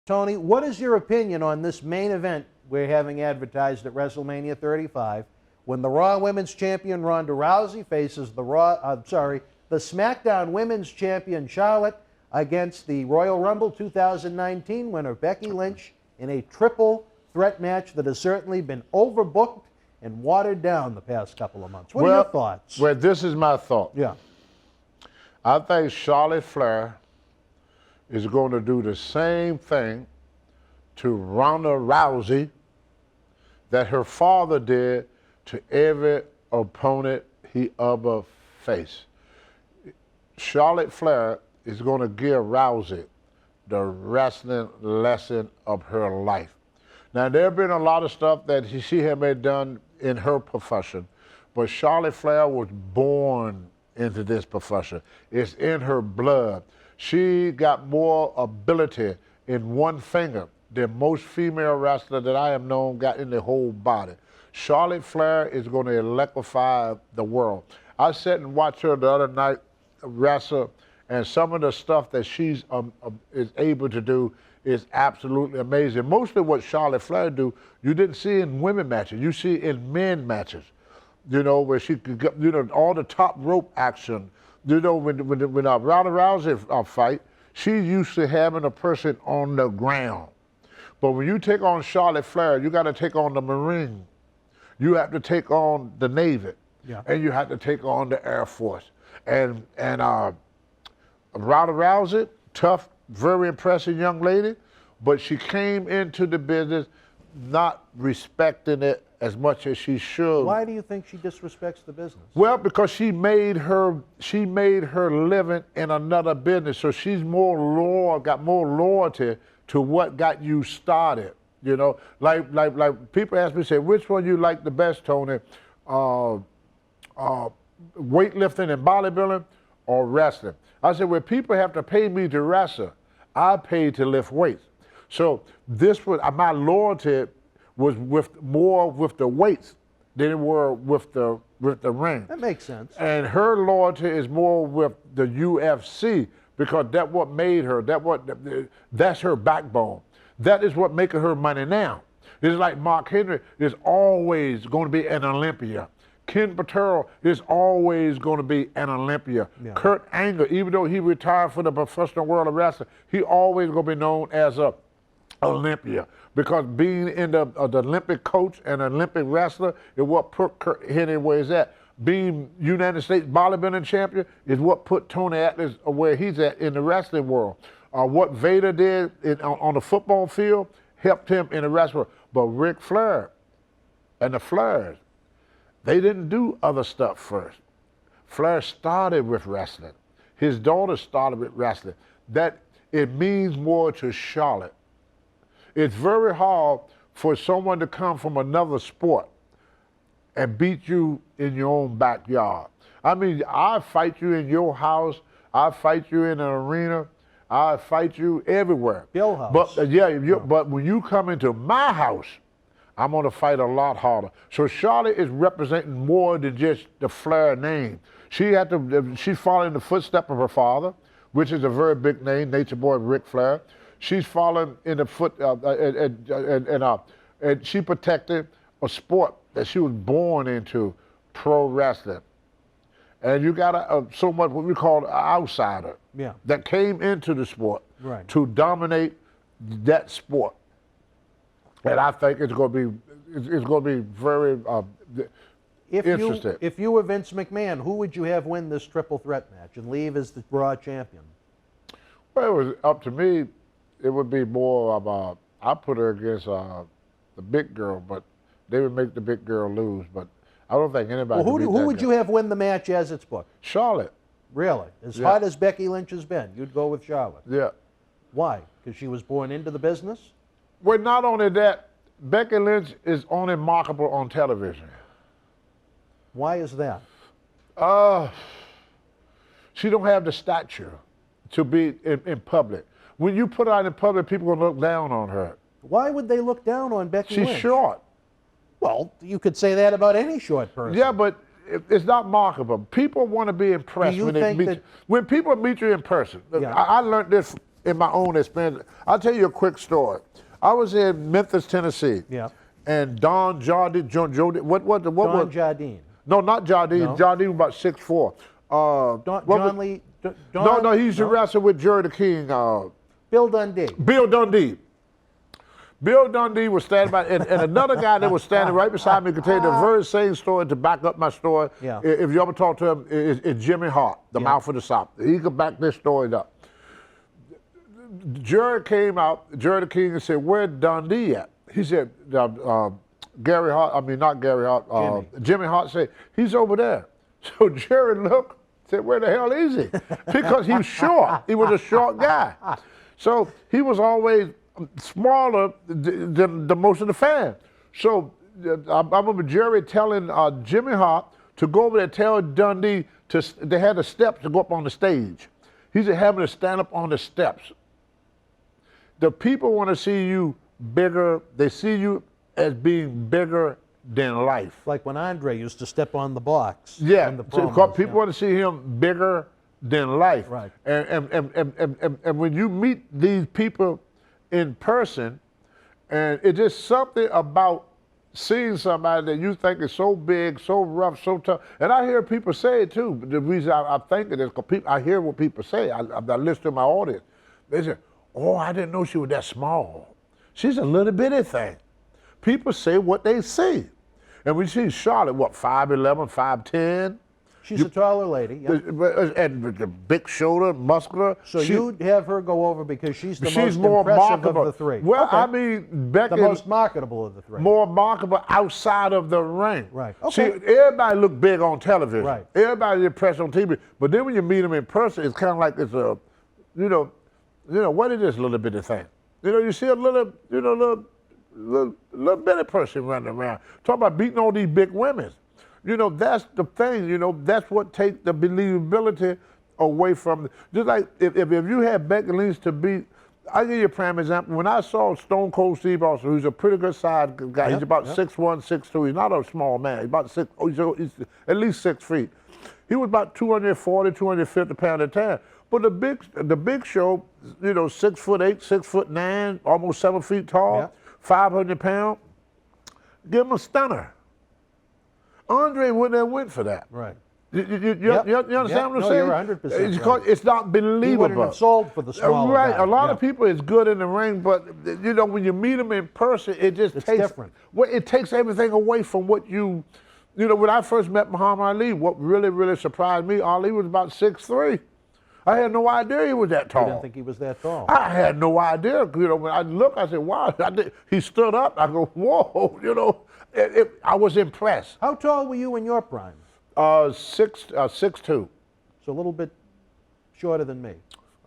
Tony, what is your opinion on this main event we're having advertised at WrestleMania 35 when the Raw Women's Champion Ronda Rousey faces the SmackDown Women's Champion Charlotte against the Royal Rumble 2019 winner Becky Lynch in a triple threat match that has certainly been overbooked and watered down the past couple of months? What are your thoughts? Well, this is my thought. Yeah. I think Charlotte Flair is going to do the same thing to Ronda Rousey that her father did to every opponent he ever faced. Charlotte Flair is going to give Rousey the wrestling lesson of her life. Now, there have been a lot of stuff that she had done in her profession, but Charlotte Flair was born into this profession. It's in her blood. She got more ability in one finger than most female wrestlers that I have known got in their whole body. Charlotte Flair is going to electrify the world. I sat and watched her the other night wrestle, and some of the stuff that she's is able to do is absolutely amazing. Mostly what Charlotte Flair do, you didn't see in women matches. You see in men matches, you know, where she could get, you know, all the top rope action. You know, when Ronda Rousey fight, she's used to having a person on the ground. But when you take on Charlotte Flair, you got to take on the Marine. You have to take on the Navy. Yeah. And you have to take on the Air Force. And Ronda Rousey, tough, very impressive young lady, but she came into the business not respecting it as much as she should. Why do you think she disrespects the business? Well, because she made her living in another business, so she's more loyal, got more loyalty to what got you started. You know, like people ask me, say, which one you like the best, Tony? Weightlifting and bodybuilding or wrestling? I said, well, people have to pay me to wrestle. I pay to lift weights. So this was my loyalty was more with the weights than it were with the ring. That makes sense. And her loyalty is more with the UFC because that's what made her. That's her backbone. That is what making her money now. It's like Mark Henry is always going to be an Olympia. Ken Patero is always going to be an Olympia. Yeah. Kurt Angle, even though he retired from the professional world of wrestling, he always going to be known as a Olympia, because being in the Olympic coach and Olympic wrestler is what put Kurt Henry where he's at. Being United States bodybuilding champion is what put Tony Atlas where he's at in the wrestling world. What Vader did on the football field helped him in the wrestling world. But Ric Flair and the Flairs, they didn't do other stuff first. Flair started with wrestling. His daughter started with wrestling. That it means more to Charlotte. It's very hard for someone to come from another sport and beat you in your own backyard. I mean, I fight you in your house. I fight you in an arena. I fight you everywhere. Your house. But but when you come into my house, I'm going to fight a lot harder. So Charlotte is representing more than just the Flair name. She's following the footsteps of her father, which is a very big name, Nature Boy Ric Flair. She's following in the foot, and she protected a sport that she was born into, pro wrestling. And you got somewhat what we call an outsider that came into the sport to dominate that sport. And I think it's going to be very interesting. If you were Vince McMahon, who would you have win this triple threat match and leave as the Raw champion? Well, it was up to me. It would be more of I put her against the big girl, but they would make the big girl lose. But I don't think anybody. Well, who would you have win the match as it's booked? Charlotte. Really? As hot as Becky Lynch has been, you'd go with Charlotte? Yeah. Why? Because she was born into the business? Well, not only that, Becky Lynch is only marketable on television. Why is that? She don't have the stature to be in public. When you put her out in public, people are going to look down on her. Why would they look down on Becky Lynch? She's short. Well, you could say that about any short person. Yeah, but it's not marketable. People want to be impressed when they meet you. When people meet you in person. I learned this in my own experience. I'll tell you a quick story. I was in Memphis, Tennessee. Yeah. And Don Jardine, what was? Don Jardine. No, not Jardine. No. Jardine was about 6'4". No, he used to wrestle with Jerry the King. Bill Dundee. Bill Dundee. Bill Dundee was standing by, and another guy that was standing right beside me could tell you the very same story to back up my story. Yeah. If you ever talk to him, it's Jimmy Hart, the mouth of the South. He could back this story up. Jerry came out, Jerry the King, and said, "Where's Dundee at?" He said, Gary Hart, I mean, not Gary Hart, Jimmy Hart said, "He's over there." So Jerry looked, said, "Where the hell is he?" Because he was short. He was a short guy. So he was always smaller than the most of the fans. So I remember Jerry telling Jimmy Hart to go over there and tell Dundee they had the steps to go up on the stage. He said, "Having to stand up on the steps." The people want to see you bigger. They see you as being bigger than life. Like when Andre used to step on the box. Yeah, in the so promos, people want to see him bigger than life. Right. And when you meet these people in person, and it's just something about seeing somebody that you think is so big, so rough, so tough. And I hear people say it too. The reason I think it is because I hear what people say. I listen to my audience. They say, "Oh, I didn't know she was that small. She's a little bitty thing." People say what they see. And we see Charlotte, what, 5'11", 5'10"? She's a taller lady. Yeah. And with the big shoulder, muscular. So you'd have her go over because she's the most more impressive marketable of the three. Well, Okay. I mean, Becky. The most marketable of the three. More marketable outside of the ring. Right. See, Okay. everybody look big on television. Right. Everybody's impressed on TV. But then when you meet them in person, it's kind of like it's a, what is this little bitty thing? You see a little bitty person running around. Talk about beating all these big women. That's the thing. That's what takes the believability away from. Just like if you had Becky Lynch to beat, I'll give you a prime example. When I saw Stone Cold Steve Austin, who's a pretty good size guy, he's about 6'1", 6'2". He's not a small man. He's about he's at least 6 feet. He was about 240, 250 pounds at the time. But the big show, 6'8", 6'9", almost 7 feet tall, 500 pounds. Give him a stunner. Andre wouldn't have went for that. Right. You understand what I'm saying? You're 100% It's because it's not believable. He wouldn't have sold for the smaller Right. guy. A lot of people is good in the ring, but when you meet them in person, it just It's takes different. Well, it takes everything away from what you. When I first met Muhammad Ali, what really, really surprised me, Ali was about 6'3". I had no idea he was that tall. I didn't think he was that tall. I had no idea. When I look, I said, "Wow!" He stood up. I go, "Whoa!" I was impressed. How tall were you in your prime? 6'2". So a little bit shorter than me.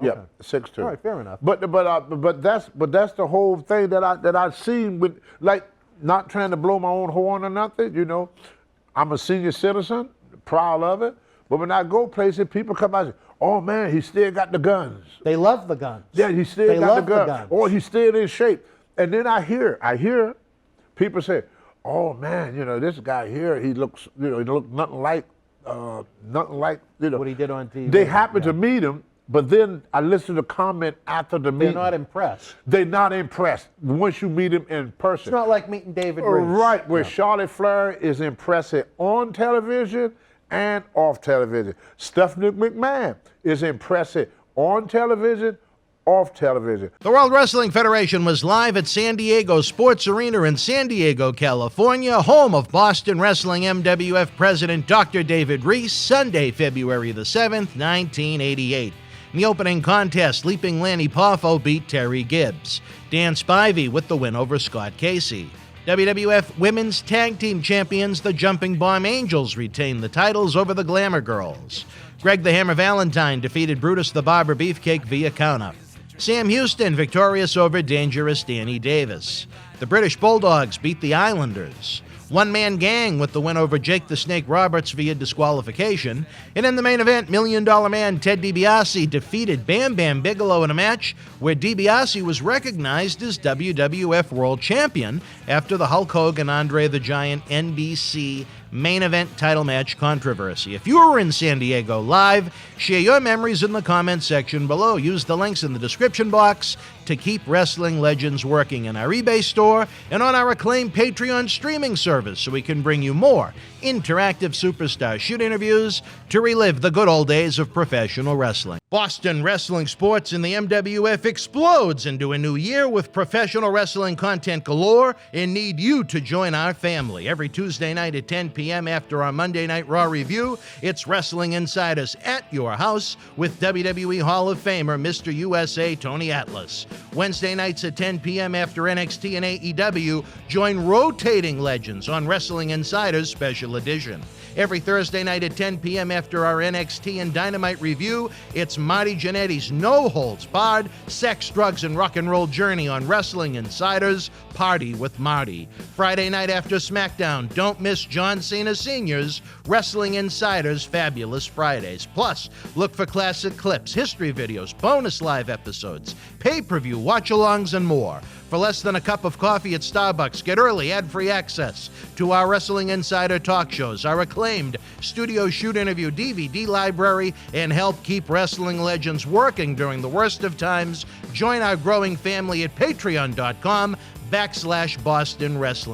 Yeah, Okay. 6'2". All right, fair enough. But that's the whole thing that I've seen with, like, not trying to blow my own horn or nothing. I'm a senior citizen, proud of it. But when I go places, people come out and say, "Oh man, he still got the guns." They love the guns. Yeah, he still They got love the the guns. guns. Or he's still in shape. And then I hear people say, "Oh man, this guy here, he looks nothing like what he did on TV. They happen to meet him, but then I listen to comment after the meeting. They're not impressed. They're not impressed once you meet him in person. It's not like meeting David Reese. Right, where Charlotte Flair is impressive on television and off television. Stephanie McMahon is impressive on television, off television. The World Wrestling Federation was live at San Diego Sports Arena in San Diego, California, home of Boston Wrestling MWF President Dr. David Reese, Sunday, February the 7th, 1988. In the opening contest, Leaping Lanny Poffo beat Terry Gibbs. Dan Spivey with the win over Scott Casey. WWF Women's Tag Team Champions, the Jumping Bomb Angels, retained the titles over the Glamour Girls. Greg the Hammer Valentine defeated Brutus the Barber Beefcake via countout. Sam Houston victorious over Dangerous Danny Davis. The British Bulldogs beat the Islanders. One Man Gang with the win over Jake the Snake Roberts via disqualification. And in the main event, Million Dollar Man Ted DiBiase defeated Bam Bam Bigelow in a match where DiBiase was recognized as WWF World Champion after the Hulk Hogan Andre the Giant NBC main event title match controversy. If you were in San Diego live, share your memories in the comments section below. Use the links in the description box to keep Wrestling Legends working in our eBay store and on our acclaimed Patreon streaming service so we can bring you more interactive superstar shoot interviews to relive the good old days of professional wrestling. Boston wrestling sports in the MWF explodes into a new year with professional wrestling content galore and need you to join our family. Every Tuesday night at 10 p.m. after our Monday Night Raw review, it's Wrestling Insiders at your house with WWE Hall of Famer Mr. USA Tony Atlas. Wednesday nights at 10 p.m. after NXT and AEW, join rotating legends on Wrestling Insiders Special Edition. Every Thursday night at 10 p.m. after our NXT and Dynamite review, it's Marty Jannetty's No Holds Barred Sex, Drugs, and Rock and Roll journey on Wrestling Insiders Party with Marty. Friday night after SmackDown, don't miss John Cena Sr.'s Wrestling Insiders Fabulous Fridays. Plus, look for classic clips, history videos, bonus live episodes, pay-per-view watch-alongs, and more. For less than a cup of coffee at Starbucks, get early ad-free access to our Wrestling Insider talk shows, our acclaimed studio shoot interview DVD library, and help keep Wrestling Legends working during the worst of times. Join our growing family at patreon.com/Boston Wrestling.